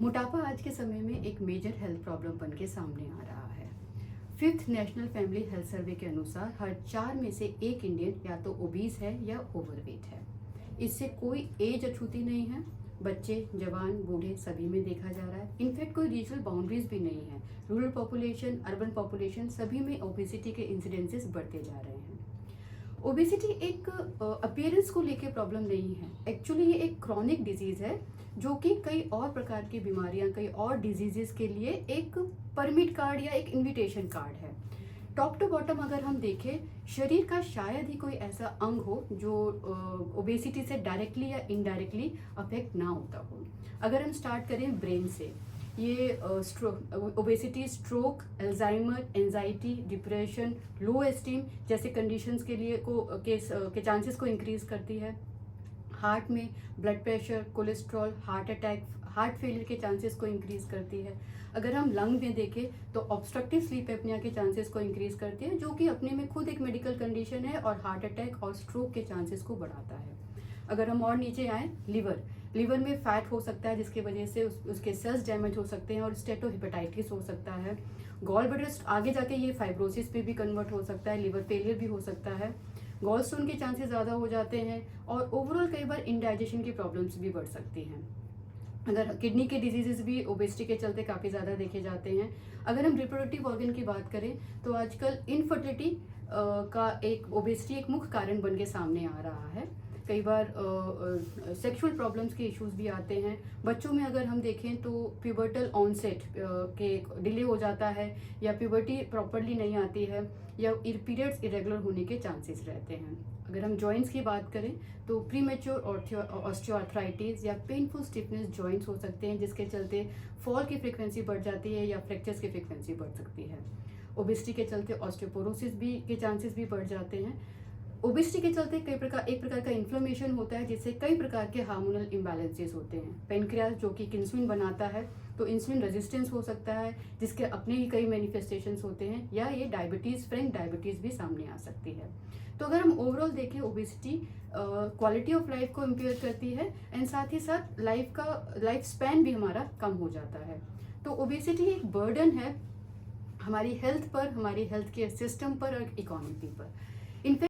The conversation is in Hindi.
मोटापा आज के समय में एक मेजर हेल्थ प्रॉब्लम बन के सामने आ रहा है। Fifth national family health survey के अनुसार हर 4 में से एक इंडियन या तो ओबीज है या ओवरवेट है। इससे कोई एज अछूती नहीं है, बच्चे, जवान, बूढ़े सभी में देखा जा रहा है। इनफैक्ट कोई रीजनल बाउंड्रीज भी नहीं है। रूरल पॉपुलेशन, अर्बन पॉपुलेशन सभी में ओबेसिटी के इंसिडेंसेस बढ़ते जा रहे हैं। ओबेसिटी एक अपीयरेंस को लेके प्रॉब्लम नहीं है। एक्चुअली ये एक क्रॉनिक डिजीज है जो कि कई और प्रकार की बीमारियां, कई और डिजीजेस के लिए एक परमिट कार्ड या एक इनविटेशन कार्ड है। टॉप टू बॉटम अगर हम देखें, शरीर का शायद ही कोई ऐसा अंग हो जो ओबेसिटी से डायरेक्टली या इनडायरेक्टली अफेक्ट ना होता हो। अगर हम स्टार्ट करें ब्रेन से, ये obesity stroke, Alzheimer, anxiety, depression, low esteem जैसे कंडीशंस के लिए के चांसेस को इंक्रीज करती है। हार्ट में blood pressure, cholesterol, heart attack, heart failure के चांसेस को इंक्रीज करती है। अगर हम लंग में देखें तो ऑब्स्ट्रक्टिव स्लीप एपनिया के चांसेस को इंक्रीज करती है, जो कि अपने में खुद एक मेडिकल कंडीशन है और हार्ट अटैक और स्ट्रोक के चांसेस को बढ़ाता है। अगर हम और नीचे आए, लिवर में फैट हो सकता है जिसकी वजह से उसके सेल्स डैमेज हो सकते हैं और स्टेटोहेपेटाइटिस हो सकता है। गॉल ब्लैडर आगे जाके ये फाइब्रोसिस पे भी कन्वर्ट हो सकता है, लिवर फेलियर भी हो सकता है। गॉल स्टोन के चांसेस ज़्यादा हो जाते हैं और ओवरऑल कई बार इंडाइजेशन की प्रॉब्लम्स भी बढ़ सकती हैं। अगर किडनी के डिजीजेस भी ओबेसिटी के चलते काफ़ी ज़्यादा देखे जाते हैं। अगर हम रिप्रोडक्टिव ऑर्गन की बात करें तो आजकल इनफर्टिलिटी का एक ओबेसिटी एक मुख्य कारण बन के सामने आ रहा है। कई बार सेक्सुअल प्रॉब्लम्स के इश्यूज भी आते हैं। बच्चों में अगर हम देखें तो प्यूबर्टल ऑनसेट के डिले हो जाता है, या प्यूबर्टी प्रॉपरली नहीं आती है, या पीरियड्स इरेगुलर होने के चांसेस रहते हैं। अगर हम जॉइंट्स की बात करें तो प्रीमेच्योर ऑस्टियोआर्थराइटिस या पेनफुल स्टिफनेस जॉइंट्स हो सकते हैं, जिसके चलते फॉल की फ्रिक्वेंसी बढ़ जाती है या फ्रैक्चर्स की फ्रिक्वेंसी बढ़ सकती है। ओबेसिटी के चलते ऑस्टियोपोरोसिस भी के चांसेस भी बढ़ जाते हैं। ओबेसिटी के चलते एक प्रकार का इन्फ्लेमेशन होता है, जिससे कई प्रकार के हार्मोनल इम्बैलेंसेस होते हैं। पेनक्रियास जो कि इंसुलिन बनाता है, तो इंसुलिन रेजिस्टेंस हो सकता है, जिसके अपने ही कई मैनिफेस्टेशंस होते हैं, या ये डायबिटीज़, फ्रैंक डायबिटीज़ भी सामने आ सकती है। तो अगर हम ओवरऑल देखें, ओबेसिटी क्वालिटी ऑफ लाइफ को इम्पेयर करती है एंड साथ ही साथ लाइफ स्पैन भी हमारा कम हो जाता है। तो ओबेसिटी एक बर्डन है हमारी हेल्थ पर, हमारी हेल्थ केयर सिस्टम पर और इकोनॉमी पर। इनफैक्ट